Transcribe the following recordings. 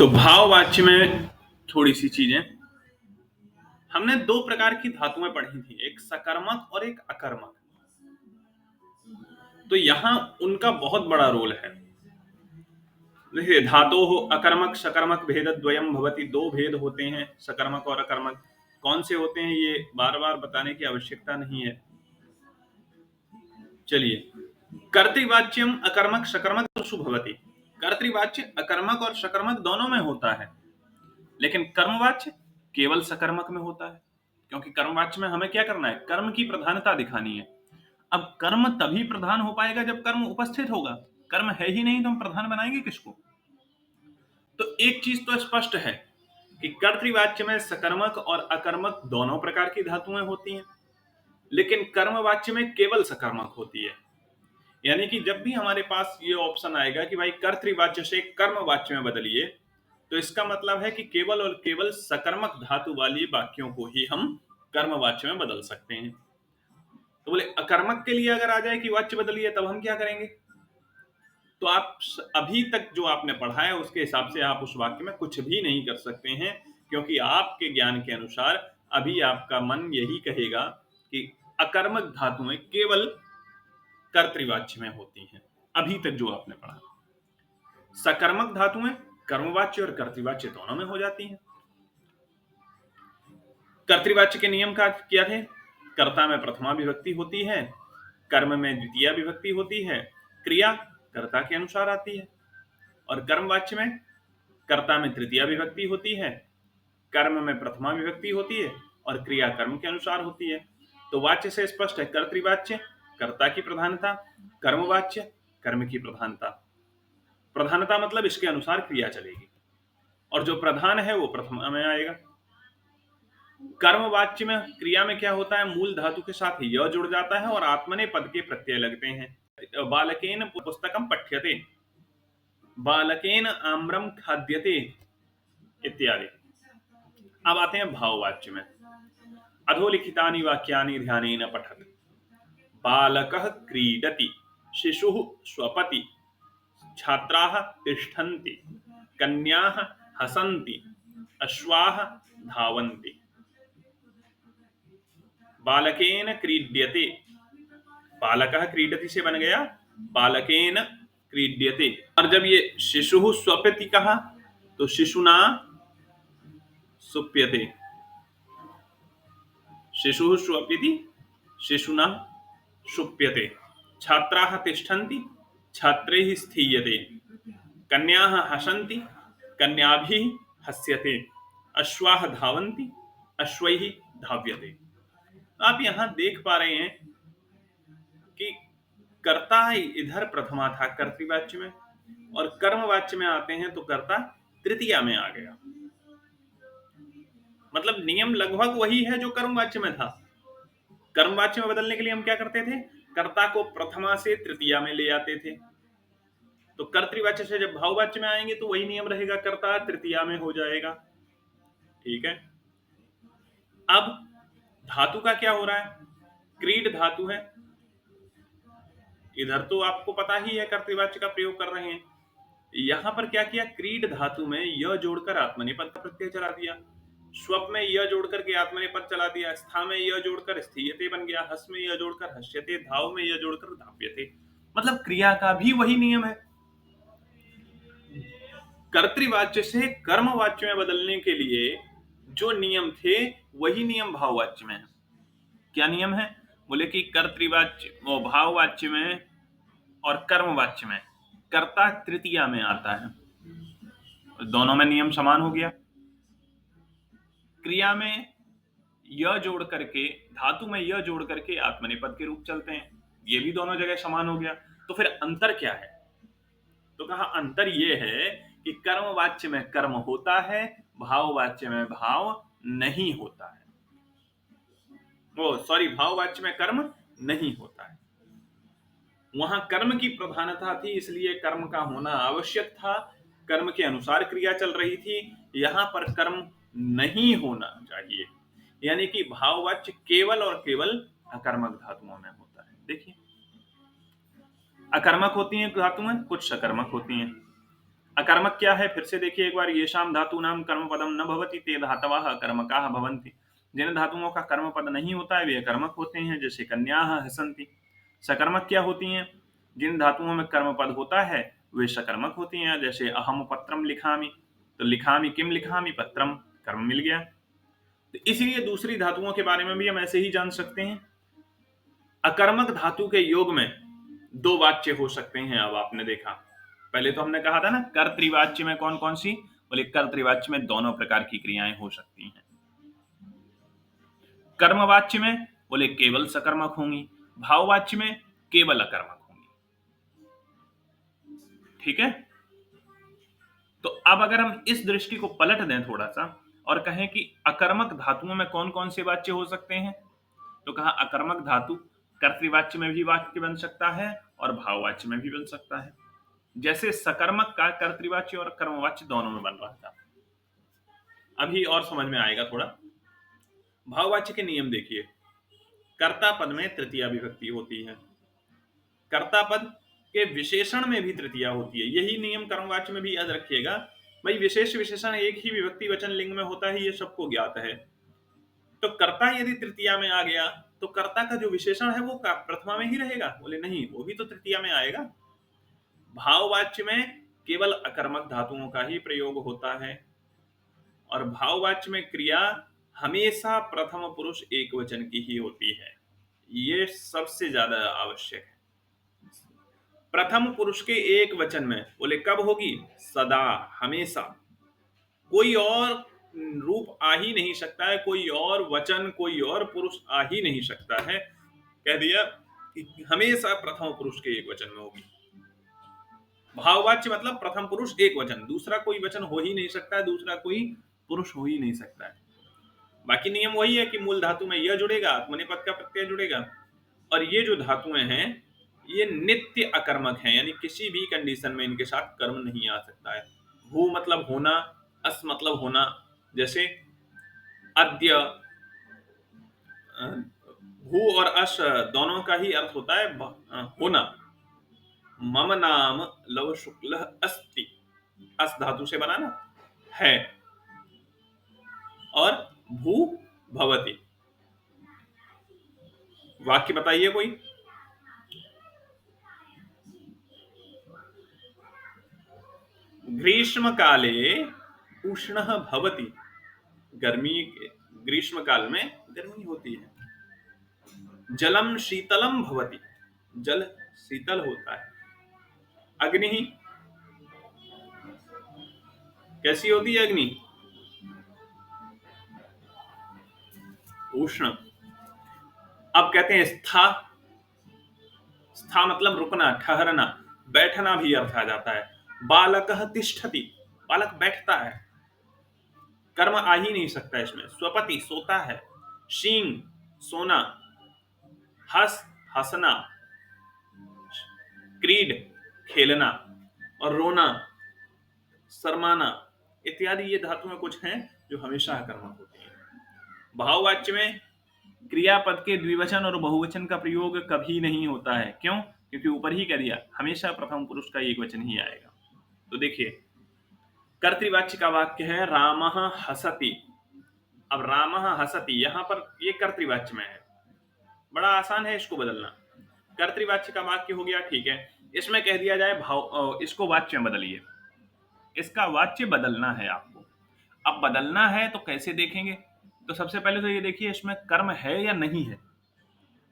तो भाववाच्य में थोड़ी सी चीजें हमने दो प्रकार की धातुएं पढ़ी थी, एक सकर्मक और एक अकर्मक। तो यहां उनका बहुत बड़ा रोल है। देखिए, धातो हो अकर्मक सकर्मक भेद द्वयम भवति, दो भेद होते हैं सकर्मक और अकर्मक। कौन से होते हैं ये बार बार बताने की आवश्यकता नहीं है। चलिए, कर्तृवाच्यम अकर्मक सकर्मक भवति। कर्तृवाच्य अकर्मक और सकर्मक दोनों में होता है, लेकिन कर्मवाच्य केवल सकर्मक में होता है, क्योंकि कर्मवाच्य में हमें क्या करना है, कर्म की प्रधानता दिखानी है। अब कर्म तभी प्रधान हो पाएगा जब कर्म उपस्थित होगा। कर्म है ही नहीं तो हम प्रधान बनाएंगे किसको। तो एक चीज तो स्पष्ट है कि कर्तृवाच्य में सकर्मक और अकर्मक दोनों प्रकार की धातुएं होती हैं, लेकिन कर्मवाच्य में केवल सकर्मक होती है। यानी कि जब भी हमारे पास ये ऑप्शन आएगा कि भाई कर्तृवाच्य से कर्मवाच्य में बदलिए, तो इसका मतलब है कि केवल और केवल सकर्मक धातु वाली वाक्यों को ही हम कर्मवाच्य में बदल सकते हैं। तो बोले अकर्मक के लिए अगर आ जाए कि वाच्य बदलिए, तब हम क्या करेंगे। तो आप अभी तक जो आपने पढ़ा है उसके हिसाब से आप उस वाक्य में कुछ भी नहीं कर सकते हैं, क्योंकि आपके ज्ञान के अनुसार अभी आपका मन यही कहेगा कि अकर्मक धातुएं केवल कर्तृवाच्य में होती हैं। अभी तक जो आपने पढ़ा, सकर्मक धातुएं कर्मवाच्य और कर्तृवाच्य दोनों में हो जाती हैं। कर्तृवाच्य के नियम क्या थे। कर्ता में प्रथमा विभक्ति होती है, कर्म में द्वितीय विभक्ति होती है, क्रिया कर्ता के अनुसार आती है। और कर्मवाच्य में कर्ता में तृतीय विभक्ति होती है, कर्म में प्रथमा विभक्ति होती है और क्रिया कर्म के अनुसार होती है। तो वाच्य से स्पष्ट है, कर्तृवाच्य कर्ता की प्रधानता, कर्मवाच्य कर्म की प्रधानता। प्रधानता मतलब इसके अनुसार क्रिया चलेगी, और जो प्रधान है वो प्रथमा में आएगा। कर्मवाच्य में क्रिया में क्या होता है, मूल धातु के साथ य जुड़ जाता है और आत्मने पद के प्रत्यय लगते हैं। बालकेन पुस्तकम पठ्यते, बालकेन आम्रम खाद्यते इत्यादि। अब आते हैं भाववाच्य में। अधोलिखितानि वाक्यानि ध्यानेन पठत। बालकः क्रीडति, शिशुः स्वपति, छात्राः तिष्ठन्ति, कन्याः हसन्ति, अश्वाः धावन्ति। बालकेन क्रीड्यते, बालकः क्रीडति से बन गया बालकेन क्रीड्यते। और जब ये शिशुः स्वपति कहा तो शिशुना सुप्यते, शिशुः स्वपति शिशुना सुप्यते। छात्राः तिष्ठन्ति, छात्रैः स्थीयते, कन्याः हसन्ति, कन्याभिः हस्यते, अश्वाः धावन्ति, अश्वैः धाव्यते। आप यहां देख पा रहे हैं कि कर्ता इधर प्रथमा था कर्तृवाच्य में, और कर्मवाच्य में आते हैं तो कर्ता तृतीया में आ गया। मतलब नियम लगभग वही है जो कर्मवाच्य में था। कर्मवाच्य में बदलने के लिए हम क्या करते थे, कर्ता को प्रथमा से तृतीया में ले आते थे। तो कर्तृवाच्य से जब भाववाच्य में आएंगे तो वही नियम रहेगा, कर्ता तृतीया में हो जाएगा। ठीक है। अब धातु का क्या हो रहा है, क्रीड धातु है, इधर तो आपको पता ही है कर्तृवाच्य का प्रयोग कर रहे हैं। यहां पर क्या किया, क्रीड धातु में य जोड़कर आत्मनेपद का प्रत्यय चला दिया, स्वप में य जोड़कर के आत्मनेपद चला दिया, स्था में य जोड़कर स्थीयते बन गया, हस में य जोड़कर हस्यते, धाव में य जोड़कर धाव्यते। मतलब क्रिया का भी वही नियम है। कर्तृवाच्य से कर्मवाच्य में बदलने के लिए जो नियम थे वही नियम भाववाच्य में है। क्या नियम है, बोले कि कर्तृवाच्य भाववाच्य में और कर्मवाच्य में कर्ता तृतीया में आता है, दोनों में नियम समान हो गया। क्रिया में य जोड़ करके, धातु में य जोड़ करके आत्मनेपद के रूप चलते हैं, ये भी दोनों जगह समान हो गया। तो फिर अंतर क्या है, तो कहा अंतर ये है कि कर्मवाच्य में कर्म होता है, भाववाच्य में भाव नहीं होता है। भाववाच्य में कर्म नहीं होता है। वहां कर्म की प्रधानता थी, इसलिए कर्म का होना आवश्यक था, कर्म के अनुसार क्रिया चल रही थी। यहां पर कर्म नहीं होना चाहिए, यानी कि भाववाच्य केवल और केवल अकर्मक धातुओं में होता है। देखिए, अकर्मक होती हैं धातुएं, कुछ सकर्मक होती हैं। अकर्मक क्या है, फिर से देखिए एक बार, येषाम धातूनाम कर्म पदम न भवति ते धातवः कर्मकाः भवन्ति। जिन धातुओं का कर्म पद नहीं होता है वे अकर्मक होते हैं, जैसे कन्याः हसन्ति। सकर्मक क्या होती हैं, जिन धातुओं में कर्म पद होता है वे सकर्मक होती हैं, जैसे अहम पत्रम लिखामि, तो लिखामि किम लिखामि पत्रम, कर्म मिल गया। तो इसलिए दूसरी धातुओं के बारे में भी हम ऐसे ही जान सकते हैं। अकर्मक धातु के योग में दो वाच्य हो सकते हैं। अब आपने देखा, पहले तो हमने कहा था ना कर्तृवाच्य में कौन कौन सी, बोले कर्तृवाच्य में दोनों प्रकार की क्रियाएं हो सकती हैं। कर्मवाच्य में बोले केवल सकर्मक होंगी, भाववाच्य में केवल अकर्मक होंगी। ठीक है, तो अब अगर हम इस दृष्टि को पलट दें थोड़ा सा और कहें कि अकर्मक धातुओं में कौन कौन से वाच्य हो सकते हैं, तो कहा अकर्मक धातु कर्तृवाच्य में भी वाक्य बन सकता है और भाववाच्य में भी बन सकता है। जैसे सकर्मक का कर्तृवाच्य और कर्मवाच्य दोनों में बन रहा था। अभी और समझ में आएगा थोड़ा। भाववाच्य के नियम देखिए, कर्ता पद में तृतीया विभक्ति होती है, कर्ता पद के विशेषण में भी तृतीया होती है। यही नियम कर्मवाच्य में भी याद रखिएगा। भाई विशेष विशेषण एक ही विभक्ति वचन लिंग में होता है, ये सबको ज्ञात है। तो कर्ता यदि तृतीया में आ गया तो कर्ता का जो विशेषण है वो प्रथमा में ही रहेगा, बोले नहीं वो भी तो तृतीया में आएगा। भाववाच्य में केवल अकर्मक धातुओं का ही प्रयोग होता है और भाववाच्य में क्रिया हमेशा प्रथम पुरुष एक वचन की ही होती है। ये सबसे ज्यादा आवश्यक है। प्रथम पुरुष के एक वचन में बोले कब होगी, सदा, हमेशा। कोई और रूप आ ही नहीं सकता है, कोई और वचन, कोई और पुरुष आ ही नहीं सकता है। कह दिया कि हमेशा प्रथम पुरुष के एक वचन में होगी। भाववाच्य मतलब प्रथम पुरुष एक वचन, दूसरा कोई वचन हो ही नहीं सकता है, दूसरा कोई पुरुष हो ही नहीं सकता है। बाकी नियम वही है कि मूल धातु में यह जुड़ेगा, आत्मनेपद का प्रत्यय जुड़ेगा। और ये जो धातुएं हैं ये नित्य अकर्मक हैं, यानी किसी भी कंडीशन में इनके साथ कर्म नहीं आ सकता है। भू मतलब होना, अस मतलब होना, जैसे अद्य, भू और अस दोनों का ही अर्थ होता है होना। मम नाम लव शुक्ल अस्ति, अस धातु से बना ना है, और भू भवति। वाक्य बताइए कोई। ग्रीष्म काले उष्ण भवति, गर्मी, ग्रीष्म काल में गर्मी होती है। जलम शीतलम भवति, जल शीतल होता है। अग्नि कैसी होती है, अग्नि उष्ण। अब कहते हैं स्था, स्था मतलब रुकना, ठहरना, बैठना भी अर्थ आ जाता है। बालकः तिष्ठति, बालक बैठता है, कर्म आ ही नहीं सकता इसमें। स्वपति सोता है, शींग सोना, हस हंसना, क्रीड खेलना, और रोना शर्माना इत्यादि ये धातुएं कुछ हैं जो हमेशा आकर्मक होती हैं। भाववाच्य में क्रियापद के द्विवचन और बहुवचन का प्रयोग कभी नहीं होता है। क्यों? क्योंकि ऊपर ही कह दिया हमेशा प्रथम पुरुष का एक वचन ही आएगा। तो देखिए कर्तृवाच्य का वाक्य है रामः हसति। अब रामः हसति यहां पर ये कर्तृवाच्य में है, बड़ा आसान है इसको बदलना। कर्तृवाच्य का वाक्य हो गया, ठीक है। इसमें कह दिया जाए भाव, इसको वाच्य में बदलिए, इसका वाच्य बदलना है आपको। अब बदलना है तो कैसे देखेंगे, तो सबसे पहले तो ये देखिए इसमें कर्म है या नहीं है।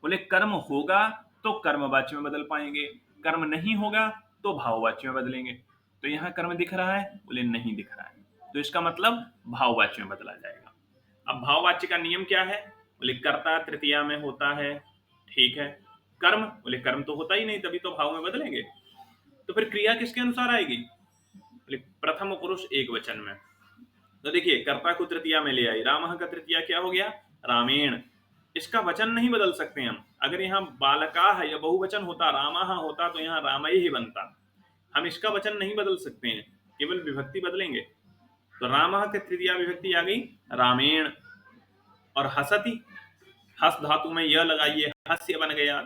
बोले कर्म होगा तो कर्मवाच्य में बदल पाएंगे, कर्म नहीं होगा तो भाववाच्य में बदलेंगे। तो यहाँ कर्म दिख रहा है, बोले नहीं दिख रहा है, तो इसका मतलब भाववाच्य में बदला जाएगा। अब भाववाच्य का नियम क्या है, बोले कर्ता तृतीया में होता है, ठीक है। कर्म, बोले कर्म तो होता ही नहीं, तभी तो भाव में बदलेंगे। तो फिर क्रिया किसके अनुसार आएगी, बोले प्रथम पुरुष एक वचन में। तो देखिए कर्ता को तृतीया में ले आई, रामः का तृतीया क्या हो गया, रामेण। इसका वचन नहीं बदल सकते हम। अगर यहाँ बालका है या बहुवचन होता, रामः होता, तो यहाँ रामय ही बनता। हम इसका वचन नहीं बदल सकते हैं, केवल विभक्ति बदलेंगे। तो रामः की तृतीया विभक्ति आ गई रामेण। और हसति, हस धातु में यह लगाइए, हस्य बन गया।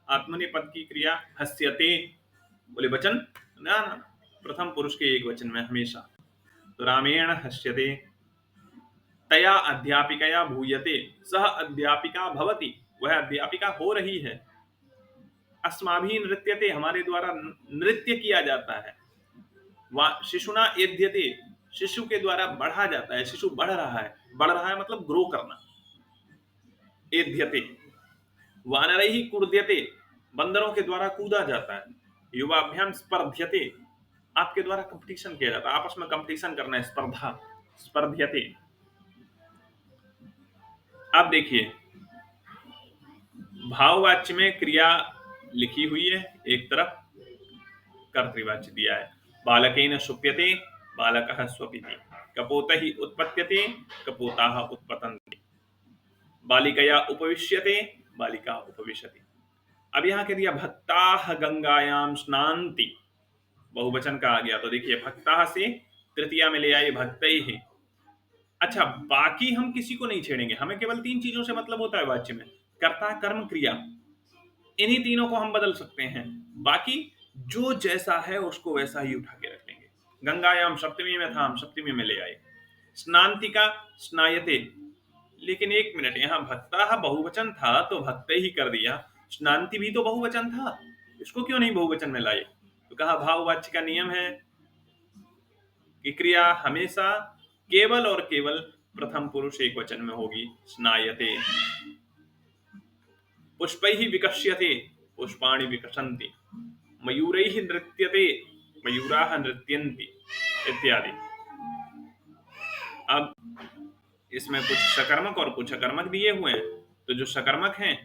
आत्मनेपद की क्रिया हस्यते, बोले वचन ना, प्रथम पुरुष के एक वचन में हमेशा। तो रामेण हस्यते, तया अध्यापिकया भूयते, सह अध्यापिका भवति, वह अध्यापिका हो रही है। अस्माभि नृत्यते, हमारे द्वारा नृत्य किया जाता है। शिशुना एध्यते, शिशु के द्वारा बढ़ा जाता है, शिशु बढ़ रहा है मतलब ग्रो करना। एध्यते, वानरैहि कूर्द्यते, बंदरों के द्वारा कूदा जाता है। युवाभ्याम स्पर्ध्यते, आपके द्वारा कंपटीशन किया जाता है, आपस में कंपटीशन करना है, स्पर्धा, स्पर्ध्यते। अब देखिए भाववाच्य में क्रिया लिखी हुई है, एक तरफ कर्तृवाच्य दिया है। बालकेन शुप्यते, बालकः स्वपिति, कपोतहि उत्पत्त्यते, कपोताः उत्पतन्ति, बालिकया उपविश्यते, बालिका उपविशति। अब यहाँ कह दिया भक्ताः गंगायाम स्नान्ति, बहुवचन का आ गया। तो देखिए भक्ताः से तृतीया में ले आए भक्तैः। अच्छा, बाकी हम किसी को नहीं छेड़ेंगे, हमें केवल 3 चीजों से मतलब होता है वाच्य में, कर्ता कर्म क्रिया, इन्हीं तीनों को हम बदल सकते हैं। बाकी जो जैसा है उसको वैसा ही उठा के रख लेंगे। गंगायाम सप्तमी में था, हम सप्तमी में ले आए। स्नांतिका स्नायते, लेकिन एक मिनट, यहाँ भक्ता बहुवचन था तो भक्त ही कर दिया, स्नांति भी तो बहुवचन था, इसको क्यों नहीं बहुवचन में लाए? तो कहा भाववाच्य का नियम है कि क्रिया हमेशा केवल और केवल प्रथम पुरुष एक वचन में होगी। स्नायते, पुष्पैः विकस्यते, पुष्पाणि विकसन्ति, मयूरैः नृत्यते, मयूराः नृत्यन्ति, इत्यादि। अब इसमें कुछ सकर्मक और कुछ अकर्मक दिए हुए हैं, तो जो सकर्मक हैं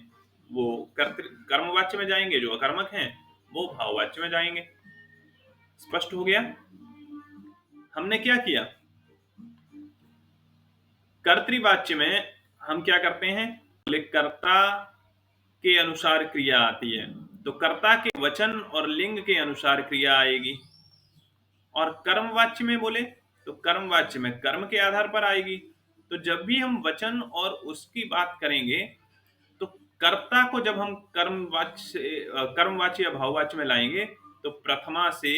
वो कर्मवाच्य में जाएंगे, जो अकर्मक हैं वो भाववाच्य में जाएंगे। स्पष्ट हो गया? हमने क्या किया, कर्तृवाच्य में हम क्या करते हैं, बोले कर्ता के अनुसार क्रिया आती है, तो कर्ता के वचन और लिंग के अनुसार क्रिया आएगी। और कर्मवाच्य में बोले तो कर्मवाच्य में कर्म के आधार पर आएगी। तो जब भी हम वचन और उसकी बात करेंगे तो कर्ता को जब हम कर्मवाच्य या भाववाच्य में लाएंगे तो प्रथमा से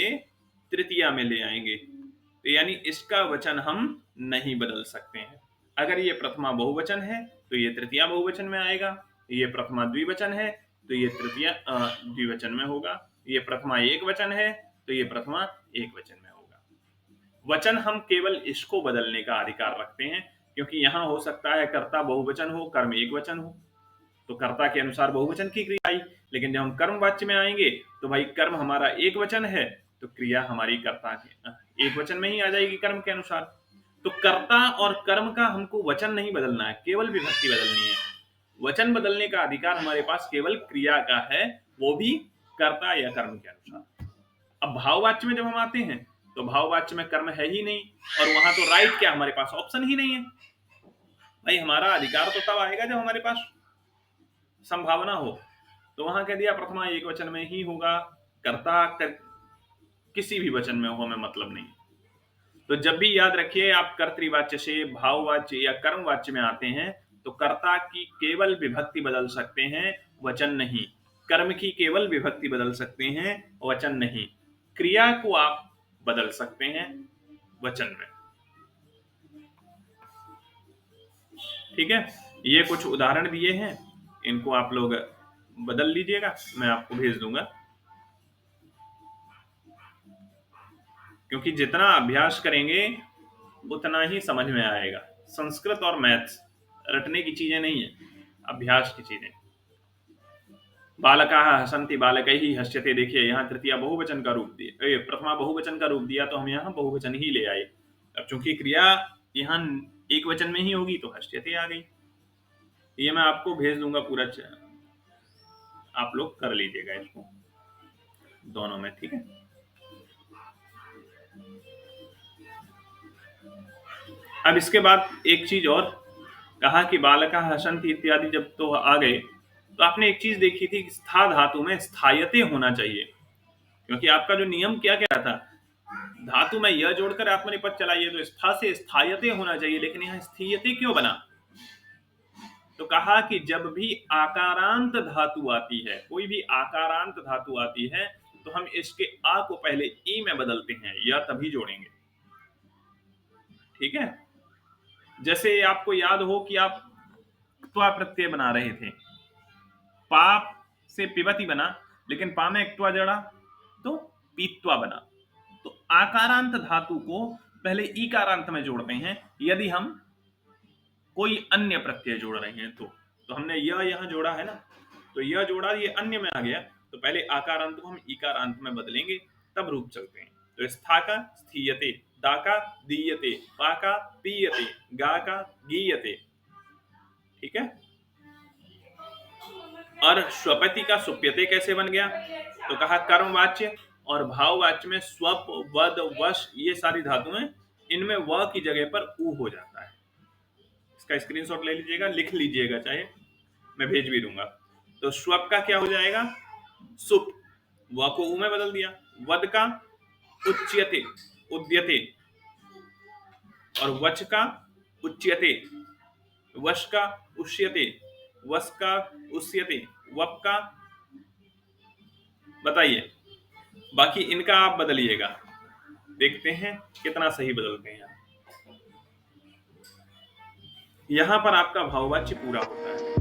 तृतीया में ले आएंगे। तो यानी इसका वचन हम नहीं बदल सकते हैं। अगर ये प्रथमा बहुवचन है तो ये तृतीया बहुवचन में आएगा, ये प्रथमा द्विवचन है तो ये तृतीया द्विवचन में होगा, ये प्रथमा एक वचन है तो ये प्रथमा एक वचन में होगा। वचन हम केवल इसको बदलने का अधिकार रखते हैं, क्योंकि यहां हो सकता है कर्ता बहुवचन हो, कर्म एक वचन हो, तो कर्ता के अनुसार बहुवचन की क्रिया आई। लेकिन जब हम कर्म वाच्य में आएंगे तो भाई कर्म हमारा एक वचन है तो क्रिया हमारी कर्ता के एक वचन में ही आ जाएगी कर्म के अनुसार। तो कर्ता और कर्म का हमको वचन नहीं बदलना है, केवल विभक्ति बदलनी है। वचन बदलने का अधिकार हमारे पास केवल क्रिया का है, वो भी कर्ता या कर्म के अनुसार। अब भाववाच्य में जब हम आते हैं तो भाववाच्य में कर्म है ही नहीं, और वहां तो राइट क्या, हमारे पास ऑप्शन ही नहीं है। भाई हमारा अधिकार तो तब आएगा जब हमारे पास संभावना हो। तो वहां कह दिया प्रथमा एक वचन में ही होगा, कर्ता किसी भी वचन में हो, हमें मतलब नहीं। तो जब भी याद रखिए आप कर्तृवाच्य से भाववाच्य या कर्मवाच्य में आते हैं तो कर्ता की केवल विभक्ति बदल सकते हैं, वचन नहीं। कर्म की केवल विभक्ति बदल सकते हैं, वचन नहीं। क्रिया को आप बदल सकते हैं वचन में। ठीक है, ये कुछ उदाहरण दिए हैं, इनको आप लोग बदल लीजिएगा, मैं आपको भेज दूंगा। क्योंकि जितना अभ्यास करेंगे उतना ही समझ में आएगा। संस्कृत और मैथ्स रटने की चीजें नहीं है, अभ्यास की चीजें। बालकाः हसन्ति बालकैः हस्यते, देखिए यहाँ तृतीया बहुवचन का रूप दिया, प्रथमा बहुवचन का रूप दिया तो हम यहाँ बहुवचन ही ले आए। अब चूंकि क्रिया यहाँ एक वचन में ही होगी तो हस्यते आ गई। ये मैं आपको भेज दूंगा पूरा, आप लोग कर लीजिएगा इसको दोनों में, ठीक है। अब इसके बाद एक चीज और कहा कि बालका हसंती इत्यादि जब तो आ गए तो आपने एक चीज देखी थी, स्था धातु में स्थायते होना चाहिए। क्योंकि आपका जो नियम क्या क्या था, धातु में यह जोड़कर आत्मनेपद चलाइए तो स्था से स्थायते होना चाहिए, लेकिन यहाँ स्थीयते क्यों बना? तो कहा कि जब भी आकारांत धातु आती है, कोई भी आकारांत धातु आती है तो हम इसके आ को पहले ई में बदलते हैं, या तभी जोड़ेंगे। ठीक है, जैसे आपको याद हो कि आप त्वा प्रत्यय बना रहे थे, पाप से पिबती बना, लेकिन पा में एक त्वा जड़ा तो पीत्वा बना। तो आकारांत धातु को पहले ईकारांत में जोड़ते हैं यदि हम कोई अन्य प्रत्यय जोड़ रहे हैं तो हमने यह यहाँ जोड़ा है ना, तो यह जोड़ा, ये अन्य में आ गया, तो पहले आकारांत को हम ईकारांत में बदलेंगे, तब रूप चलते हैं। तो स्थाका स्थीयते, दाका दीयते, पाका पीयते, गाका गीयते। ठीक है, और स्वपति का सुप्यते कैसे बन गया? तो कहा कर्मवाच्य और भाववाच्य में स्वप, वद, वश, ये सारी धातुएं, इनमें व की जगह पर उ हो जाता है। इसका स्क्रीनशॉट ले लीजिएगा, लिख लीजिएगा, चाहे मैं भेज भी दूंगा। तो स्वप का क्या हो जाएगा? सुप, व को उ में बदल दिया। वद का उच्यते, उद्यते, और वच का उच्यते, वश का उष्यते, वस का उष्यते, वप का, बताइए, बाकी इनका आप बदलिएगा, देखते हैं कितना सही बदलते हैं। यहां पर आपका भाववाच्य पूरा होता है।